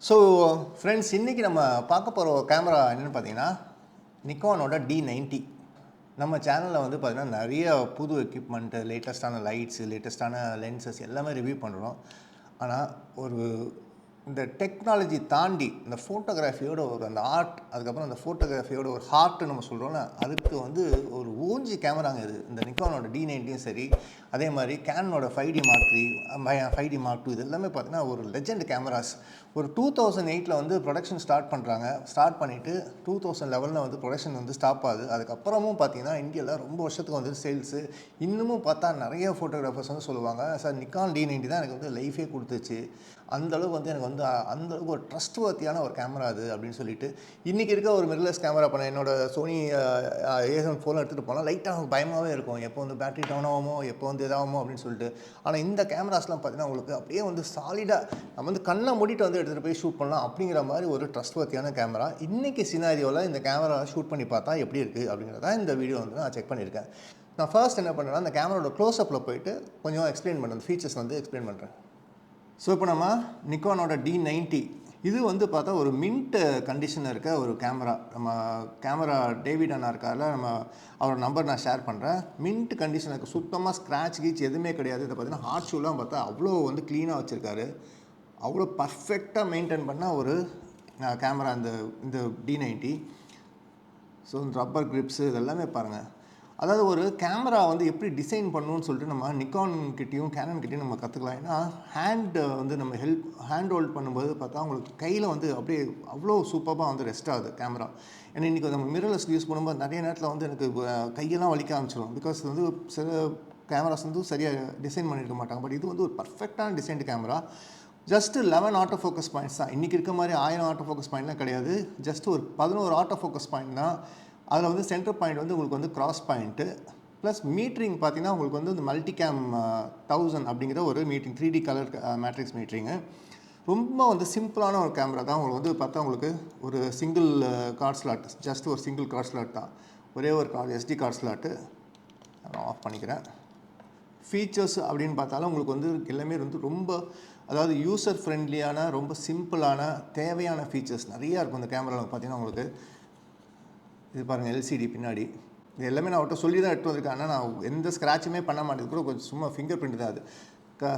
So friends, இன்றைக்கி நம்ம பார்க்க போகிற கேமரா என்னென்னு பார்த்தீங்கன்னா நிக்கானோட D90. நம்ம சேனலில் வந்து பார்த்திங்கன்னா நிறைய புது எக்யூப்மெண்ட்டு, லேட்டஸ்ட்டான லைட்ஸு, லேட்டஸ்ட்டான லென்சஸ் எல்லாமே ரிவ்யூ பண்ணுறோம். ஆனால் இந்த டெக்னாலஜி தாண்டி இந்த ஃபோட்டோகிராஃபியோட ஒரு அந்த ஆர்ட், அதுக்கப்புறம் அந்த ஃபோட்டோகிராஃபியோட ஒரு ஹார்ட்டு நம்ம சொல்கிறோம்ல, அதுக்கு வந்து ஒரு ஊஞ்சி கேமராங்க இது. இந்த நிக்கானோட D90யும் சரி, அதே மாதிரி கேனனோட 5D Mark III, 5D Mark II, இது எல்லாமே பார்த்தீங்கன்னா ஒரு லெஜெண்ட் கேமராஸ். ஒரு 2008 வந்து ப்ரொடக்ஷன் ஸ்டார்ட் பண்ணுறாங்க. ஸ்டார்ட் பண்ணிவிட்டு 2011 வந்து ப்ரொடக்ஷன் வந்து ஸ்டாப் ஆகுது. அதுக்கப்புறமும் பார்த்தீங்கன்னா இந்தியாவில் ரொம்ப வருஷத்துக்கு வந்து சேல்ஸு. இன்னமும் பார்த்தா நிறைய ஃபோட்டோகிராஃபர்ஸ் வந்து சொல்லுவாங்க, சார் நிக்கான் D90 தான் எனக்கு வந்து லைஃபே கொடுத்துச்சு, அந்தளவுக்கு வந்து எனக்கு வந்து அந்தளவுக்கு ஒரு ட்ரஸ்ட்வர்த்தியான ஒரு கேமரா அது அப்படின்னு சொல்லிட்டு. இன்றைக்கி இருக்க ஒரு மிரர்லெஸ் கேமரா பண்ண என்னோடய சோனி A7 எடுத்துகிட்டு போனால் லைட்டாக பயமாகவே இருக்கும், எப்போ வந்து பேட்டரி டவுன் ஆகுமோ, எப்போ வந்து இதாகுமோ அப்படின்னு சொல்லிட்டு. ஆனால் இந்த கேமராஸ்லாம் பார்த்தீங்கன்னா உங்களுக்கு அப்படியே வந்து சாலிடாக நம்ம வந்து கண்ணை மூடிட்டு வந்து எடுத்துகிட்டு போய் ஷூட் பண்ணலாம் அப்படிங்கிற மாதிரி ஒரு ட்ரஸ்ட்வர்த்தியான கேமரா. இன்றைக்கி சினாரியோவில் இந்த கேமரா ஷூட் பண்ணி பார்த்தா எப்படி இருக்குது அப்படிங்கிறத இந்த வீடியோ வந்து நான் செக் பண்ணியிருக்கேன். நான் ஃபர்ஸ்ட் என்ன பண்ணுறேன்னா, அந்த கேமராவோட க்ளோஸ்அப்பில் போயிட்டு கொஞ்சம் எக்ஸ்பிளைன் பண்ணுறேன், அந்த ஃபீச்சர்ஸ் வந்து எக்ஸ்பிளைன் பண்ணுறேன். ஸோ இப்போ நம்ம நிக்கானோட D90, இது வந்து பார்த்தா ஒரு மின்ட் கண்டிஷனில் இருக்க ஒரு கேமரா. நம்ம கேமரா டேவிட் அண்ணா இருக்கார்ல, அவரோட நம்பர் நான் ஷேர் பண்ணுறேன். மின்ட் கண்டிஷன் இருக்குது, சுத்தமாக ஸ்க்ராட்ச் கீச் எதுவுமே கிடையாது. இதை பார்த்தீங்கன்னா ஹார்ட் ஷூலாம் பார்த்தா அவ்வளோ வந்து க்ளீனாக வச்சுருக்காரு. அவ்வளோ பர்ஃபெக்டாக மெயின்டைன் பண்ண ஒரு கேமரா இந்த D90. ஸோ இந்த ரப்பர் கிரிப்ஸு இதெல்லாமே பாருங்கள். அதாவது ஒரு கேமரா வந்து எப்படி டிசைன் பண்ணணும்னு சொல்லிட்டு நம்ம நிக்கான் கிட்டேயும் கேனன் கிட்டேயும் நம்ம கற்றுக்கலாம். ஏன்னா வந்து நம்ம ஹேண்ட் ஹோல்ட் பண்ணும்போது பார்த்தா உங்களுக்கு கையில் வந்து அப்படியே அவ்வளோ சூப்பராக வந்து ரெஸ்ட் ஆகுது கேமரா. ஏன்னா இன்றைக்கி நம்ம மிரர்லெஸ் யூஸ் பண்ணும்போது நிறைய நேரத்தில் வந்து எனக்கு கையெல்லாம் வலிக்க ஆரம்பிச்சிடும். பிகாஸ் வந்து சில கேமராஸ் வந்து சரியாக டிசைன் பண்ணியிருக்க மாட்டாங்க. பட் இது வந்து ஒரு பர்ஃபெக்டான designed camera. Just 11 auto focus points தான். இன்றைக்கி இருக்க மாதிரி 1000 ஆட்டோ ஃபோக்கஸ் பாயிண்ட்லாம் கிடையாது. ஜஸ்ட் ஒரு 11 ஆட்டோ ஃபோக்கஸ் பாயிண்ட் தான். அதில் வந்து சென்டர் பாயிண்ட் வந்து உங்களுக்கு வந்து கிராஸ் பாயிண்ட்டு ப்ளஸ் மீட்ரிங் பார்த்தீங்கன்னா உங்களுக்கு வந்து இந்த மல்டிகேம் 1000 அப்படிங்கிற ஒரு மீட்ரிங் 3D கலர் மேட்ரிக்ஸ் மீட்ரிங்கு. ரொம்ப வந்து சிம்பிளான ஒரு கேமரா தான். உங்களுக்கு வந்து பார்த்தா உங்களுக்கு ஒரு சிங்கிள் கார்ட் ஸ்லாட், ஜஸ்ட் ஒரு சிங்கிள் கார்ட் ஸ்லாட் தான், ஒரே ஒரு SD கார்ட் ஸ்லாட்டு. நான் ஆஃப் பண்ணிக்கிறேன். ஃபீச்சர்ஸ் அப்படின்னு பார்த்தாலும் உங்களுக்கு வந்து எல்லாமே வந்து ரொம்ப, அதாவது யூசர் ஃப்ரெண்ட்லியான, ரொம்ப சிம்பிளான தேவையான ஃபீச்சர்ஸ் நிறையா இருக்கும் இந்த கேமராவில். பார்த்தீங்கன்னா உங்களுக்கு இது பாருங்கள், LCD பின்னாடி. இது எல்லாமே நான் அவர்கிட்ட சொல்லி தான் எடுத்து வந்திருக்கேன். ஆனால் நான் எந்த ஸ்க்ராட்சுமே பண்ண மாட்டேன், கூட கொஞ்சம் சும்மா ஃபிங்கர் பிரிண்ட் தான் அது.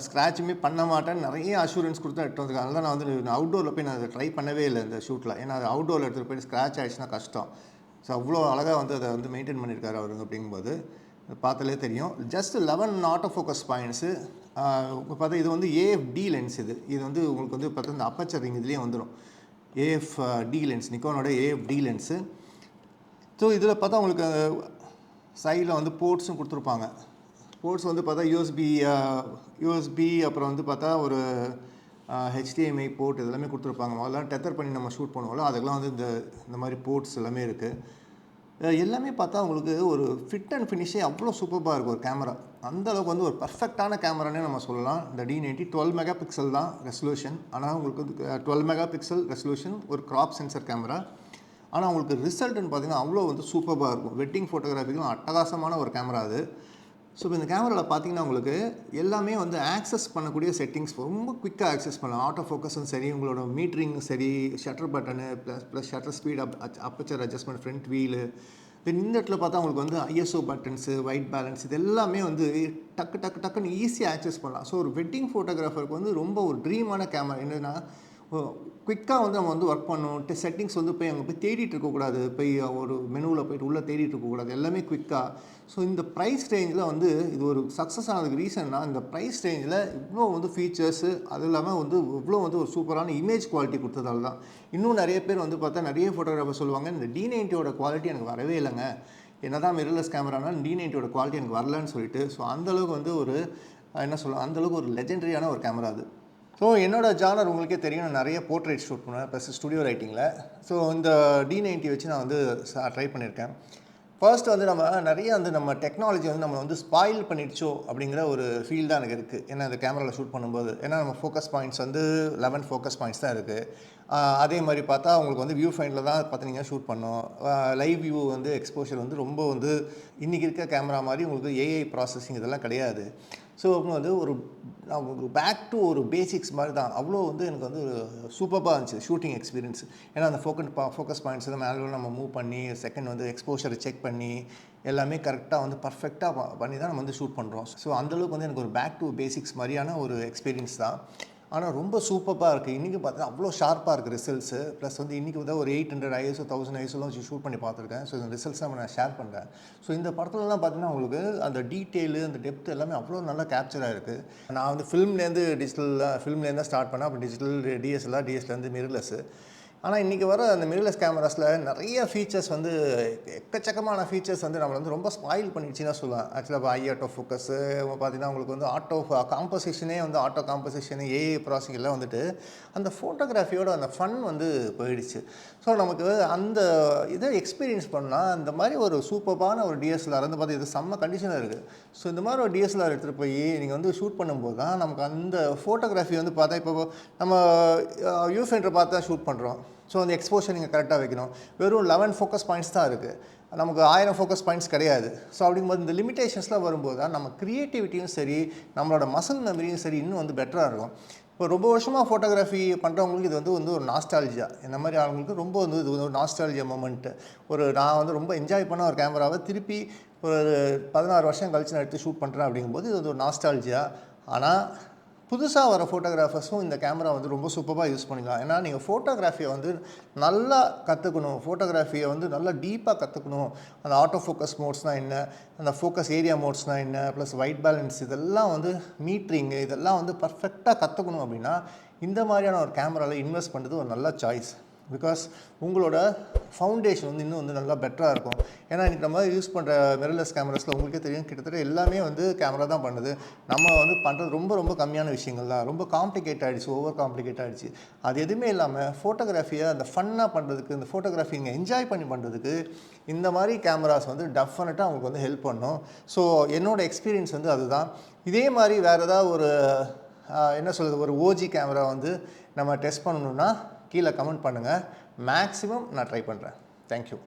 ஸ்க்ராட்சுமே பண்ண மாட்டேன், நிறைய அஷூரன்ஸ் கொடுத்து எடுத்து வந்திருக்கேன். அதனால் நான் வந்து அவுட்டோரில் போய் நான் அதை ட்ரை பண்ணவே இல்லை இந்த ஷூட்டில். ஏன்னா அது அவுட்டோரில் எடுத்துகிட்டு போய் ஸ்க்ராட்ச் ஆகிடுச்சுன்னா கஷ்டம். ஸோ அவ்வளோ அழகாக வந்து அதை வந்து மெயின்டைன் பண்ணியிருக்காரு அவர் அப்படிங்கும்போது பார்த்தாலே தெரியும். Just 11 auto focus points. பார்த்தா இது வந்து AFD லென்ஸ். இது வந்து உங்களுக்கு வந்து பார்த்தா இந்த அப்பச்சர் ரிங் இதுலேயே வந்துடும். AFD லென்ஸ், நிக்கானோட AFD லென்ஸு. ஸோ இதில் பார்த்தா உங்களுக்கு சைடில் வந்து போர்ட்ஸும் கொடுத்துருப்பாங்க. போர்ட்ஸ் வந்து பார்த்தா யூஎஸ்பி அப்புறம் வந்து பார்த்தா ஒரு HDMI போர்ட் இதெல்லாமே கொடுத்துருப்பாங்க. அதெல்லாம் டெத்தர் பண்ணி நம்ம ஷூட் பண்ணுவோம்ல, அதுக்கெல்லாம் வந்து இந்த மாதிரி போர்ட்ஸ் எல்லாமே இருக்குது. எல்லாமே பார்த்தா உங்களுக்கு ஒரு ஃபிட் அண்ட் ஃபினிஷே அவ்வளோ சூப்பராக இருக்கும் ஒரு கேமரா. அந்தளவுக்கு வந்து ஒரு பர்ஃபெக்டான கேமரானே நம்ம சொல்லலாம். இந்த D90 12 மெகா பிக்சல் தான் ரெசல்யூஷன். ஆனால் உங்களுக்கு வந்து 12 மெகா பிக்சல் ரெசல்யூஷன், ஒரு க்ராப் சென்சர் கேமரா. ஆனால் உங்களுக்கு ரிசல்ட்டுன்னு பார்த்தீங்கன்னா அவ்வளோ வந்து சூப்பராக இருக்கும். வெட்டிங் ஃபோட்டோகிராஃபிக்கும் அட்டகாசமான ஒரு கேமரா அது. ஸோ இப்போ இந்த கேமராவில் பார்த்தீங்கன்னா உங்களுக்கு எல்லாமே வந்து ஆக்சஸ் பண்ணக்கூடிய செட்டிங்ஸ் ரொம்ப குயிக்காக ஆக்சஸ் பண்ணலாம். ஆட்டோ ஃபோக்கஸும் சரி, உங்களோட மீட்டரிங்கும் சரி, shutter button plus shutter speed, aperture adjustment, front wheel. Then இந்த இடத்துல பார்த்தா உங்களுக்கு வந்து ISO பட்டன்ஸு, ஒயிட் பேலன்ஸ், இது எல்லாமே வந்து டக்குன்னு ஈஸியாக ஆக்சஸ் பண்ணலாம். ஸோ ஒரு வெட்டிங் ஃபோட்டோகிராஃபருக்கு வந்து ரொம்ப ஒரு ட்ரீமான கேமரா. என்னென்னா குயிக்காக வந்து நம்ம வந்து ஒர்க் பண்ணணும். செட்டிங்ஸ் வந்து போய் அங்கே போய் தேடிட்டு இருக்கக்கூடாது, போய் ஒரு மெனுவில் போய்ட்டு உள்ளே தேடிட்டு இருக்கக்கூடாது, எல்லாமே குயிக்காக. ஸோ இந்த ப்ரைஸ் ரேஞ்சில் வந்து இது ஒரு சக்ஸஸ் ஆனதுக்கு ரீசன்னா, இந்த ப்ரைஸ் ரேஞ்சில் இவ்வளோ வந்து ஃபீச்சர்ஸு, அது இல்லாமல் வந்து இவ்வளோ வந்து ஒரு சூப்பரான இமேஜ் குவாலிட்டி கொடுத்ததால தான். இன்னும் நிறைய பேர் வந்து பார்த்தா நிறைய ஃபோட்டோகிராஃபர் சொல்லுவாங்க, இந்த D90யோட குவாலிட்டி எனக்கு வரவே இல்லைங்க, என்ன தான் மிரர்லெஸ் கேமரானாலும் D90யோட குவாலிட்டி எனக்கு வரலன்னு சொல்லிட்டு. ஸோ அந்தளவுக்கு வந்து ஒரு என்ன சொல்லலாம், அந்தளவுக்கு ஒரு லெஜெண்டரியான ஒரு கேமரா அது. ஸோ என்னோடய ஜானர் உங்களுக்கே தெரியும், நான் நிறைய போர்ட்ரேட் ஷூட் பண்ணுவேன் ப்ளஸ் ஸ்டுடியோ ரைட்டிங்கில். ஸோ இந்த D90 வச்சு நான் வந்து ட்ரை பண்ணியிருக்கேன். ஃபர்ஸ்ட் வந்து நிறைய வந்து நம்ம டெக்னாலஜி வந்து நம்ம வந்து ஸ்பாயில் பண்ணிடுச்சோ அப்படிங்கிற ஒரு ஃபீல் தான் எனக்கு இருக்குது. ஏன்னா இந்த கேமராவில் ஷூட் பண்ணும்போது, ஏன்னா நம்ம ஃபோக்கஸ் பாயிண்ட்ஸ் வந்து 11 ஃபோக்கஸ் பாயிண்ட்ஸ் தான் இருக்குது. அதே மாதிரி பார்த்தா உங்களுக்கு வந்து வியூ ஃபைண்டில் தான் பார்த்தீங்கன்னா ஷூட் பண்ணோம். லைவ் வியூ வந்து எக்ஸ்போஷர் வந்து ரொம்ப வந்து இன்றைக்கி இருக்க கேமரா மாதிரி உங்களுக்கு AI ப்ராசஸிங் இதெல்லாம் கிடையாது. ஸோ வந்து ஒரு பேக் டு ஒரு பேசிக்ஸ் மாதிரி தான். அவ்வளோ வந்து எனக்கு வந்து சூப்பராக இருந்துச்சு ஷூட்டிங் எக்ஸ்பீரியன்ஸ். ஏன்னா அந்த ஃபோக்கஸ் பாயிண்ட்ஸ் மேலே நம்ம மூவ் பண்ணி செகண்ட் வந்து எக்ஸ்போஷரை செக் பண்ணி எல்லாமே கரெக்டாக வந்து பர்ஃபெக்டாக பண்ணி தான் நம்ம வந்து ஷூட் பண்ணுறோம். ஸோ அந்தளவுக்கு வந்து எனக்கு ஒரு பேக் டு பேசிக்ஸ் மாதிரியான ஒரு எக்ஸ்பீரியன்ஸ் தான். ஆனால் ரொம்ப சூப்பராக இருக்குது. இன்றைக்கி பார்த்தா அவ்வளோ ஷார்ப்பாக இருக்குது ரிசல்ட்ஸு. ப்ளஸ் வந்து இன்றைக்கி வந்து ஒரு 800 ISO 1000 ISOலாம் வச்சு ஷூட் பண்ணி பார்த்துருக்கேன். ஸோ இந்த ரிசல்ட்ஸ் நான் ஷேர் பண்ணுறேன். ஸோ இந்த படத்துலலாம் பார்த்தீங்கன்னா உங்களுக்கு அந்த டீட்டெயிலு அந்த டெப்த் எல்லாமே அவ்வளோ நல்லா கேப்சர் ஆகிருக்கு. நான் வந்து ஃபிலிம்லேருந்து தான் ஸ்டார்ட் பண்ணேன். அப்போ டிஜிட்டல் டிஎஸ்லேருந்து மிரர்லெஸ்ஸு. ஆனால் இன்றைக்கி வர அந்த மிரர்லெஸ் கேமராஸில் நிறைய ஃபீச்சர்ஸ் வந்து எக்கச்சக்கமான ஃபீச்சர்ஸ் வந்து நம்மளை வந்து ரொம்ப ஸ்பாயில் பண்ணிடுச்சுன்னு தான் சொல்லுவேன். ஆக்சுவலாக இப்போ ஐ ஆட்டோ ஃபோக்கஸு பார்த்தீங்கன்னா உங்களுக்கு வந்து ஆட்டோ காம்போசிஷனே ஏஐ ப்ராசஸிங் எல்லாம் வந்துட்டு அந்த ஃபோட்டோகிராஃபியோட அந்த ஃபன் வந்து போயிடுச்சு. ஸோ நமக்கு அந்த இதை எக்ஸ்பீரியன்ஸ் பண்ணால் இந்த மாதிரி ஒரு சூப்பரான ஒரு டிஎஸ்எல்ஆர் வந்து பார்த்து இது செம்ம கண்டிஷனாக இருக்குது. ஸோ இந்த மாதிரி ஒரு டிஎஸ்எல்ஆர் எடுத்துகிட்டு போய் நீங்கள் வந்து ஷூட் பண்ணும்போது தான் நமக்கு அந்த ஃபோட்டோகிராஃபி வந்து பார்த்தா இப்போ நம்ம வியூ ஃபைண்டரை பார்த்து தான் ஷூட் பண்ணுறோம். ஸோ அந்த எக்ஸ்போஷர் நீங்கள் கரெக்டாக வைக்கணும். வெறும் 11 ஃபோக்கஸ் பாயிண்ட்ஸ் தான் இருக்குது. நமக்கு 1000 ஃபோக்கஸ் பாயிண்ட்ஸ் கிடையாது. ஸோ அப்படிங்கும்போது இந்த லிமிட்டேஷன்ஸ்லாம் வரும்போது தான் நம்ம க்ரியேட்டிவிட்டியும் சரி நம்மளோட மசில் மெமரியும் சரி இன்னும் வந்து பெட்டராக இருக்கும். இப்போ ரொம்ப வருஷமாக ஃபோட்டோகிராஃபி பண்ணுறவங்களுக்கு இது வந்து ஒரு நாஸ்டாலஜியா. இந்த மாதிரி ஆளுங்களுக்கு ரொம்ப வந்து இது ஒரு நாஸ்டாலஜியா மொமெண்ட்டு. நான் வந்து ரொம்ப என்ஜாய் பண்ண ஒரு கேமராவை திருப்பி ஒரு 16 வருஷம் கழிச்சு நான் எடுத்து ஷூட் பண்ணுறேன் அப்படிங்கும்போது இது வந்து ஒரு நாஸ்டாலஜியா. ஆனால் புதுசாக வர ஃபோட்டோகிராஃபர்ஸும் இந்த கேமரா வந்து ரொம்ப சூப்பராக யூஸ் பண்ணிக்கலாம். ஏன்னா நீங்கள் ஃபோட்டோகிராஃபியை வந்து நல்லா கற்றுக்கணும், ஃபோட்டோகிராஃபியை வந்து நல்லா டீப்பாக கற்றுக்கணும். அந்த ஆட்டோ ஃபோக்கஸ் மோட்ஸ்னால் என்ன, அந்த ஃபோக்கஸ் ஏரியா மோட்ஸ்னால் என்ன, ப்ளஸ் ஒயிட் பேலன்ஸ் இதெல்லாம் வந்து மீட்ரிங்கு இதெல்லாம் வந்து பர்ஃபெக்டாக கற்றுக்கணும் அப்படின்னா இந்த மாதிரியான ஒரு கேமராவில் இன்வெஸ்ட் பண்ணுறது ஒரு நல்ல சாய்ஸ். பிகாஸ் உங்களோட ஃபவுண்டேஷன் வந்து இன்னும் வந்து நல்லா பெட்டராக இருக்கும். ஏன்னா இன்றைக்கி நம்ம யூஸ் பண்ணுற மிரர்லெஸ் கேமராஸில் உங்களுக்கே தெரியும் கிட்டத்தட்ட எல்லாமே வந்து கேமரா தான் பண்ணுது. நம்ம வந்து பண்ணுறது ரொம்ப கம்மியான விஷயங்கள் தான். ரொம்ப காம்ப்ளிகேட் ஆகிடுச்சு, ஓவர் காம்ப்ளிகேட் ஆகிடுச்சு. அது எதுவுமே இல்லாமல் ஃபோட்டோகிராஃபியை அந்த ஃபன்னாக பண்ணுறதுக்கு, இந்த ஃபோட்டோகிராஃபி நீங்கள் என்ஜாய் பண்ணி பண்ணுறதுக்கு இந்த மாதிரி கேமராஸ் வந்து டெஃபினட்டாக அவங்களுக்கு வந்து ஹெல்ப் பண்ணும். ஸோ என்னோடய எக்ஸ்பீரியன்ஸ் வந்து அதுதான். இதே மாதிரி வேறு ஏதாவது ஒரு என்ன சொல்கிறது ஒரு ஓஜி கேமரா வந்து நம்ம டெஸ்ட் பண்ணணுன்னா கீழே கமெண்ட் பண்ணுங்கள். மேக்ஸிமம் நான் ட்ரை பண்ணுறேன். தேங்க்யூ.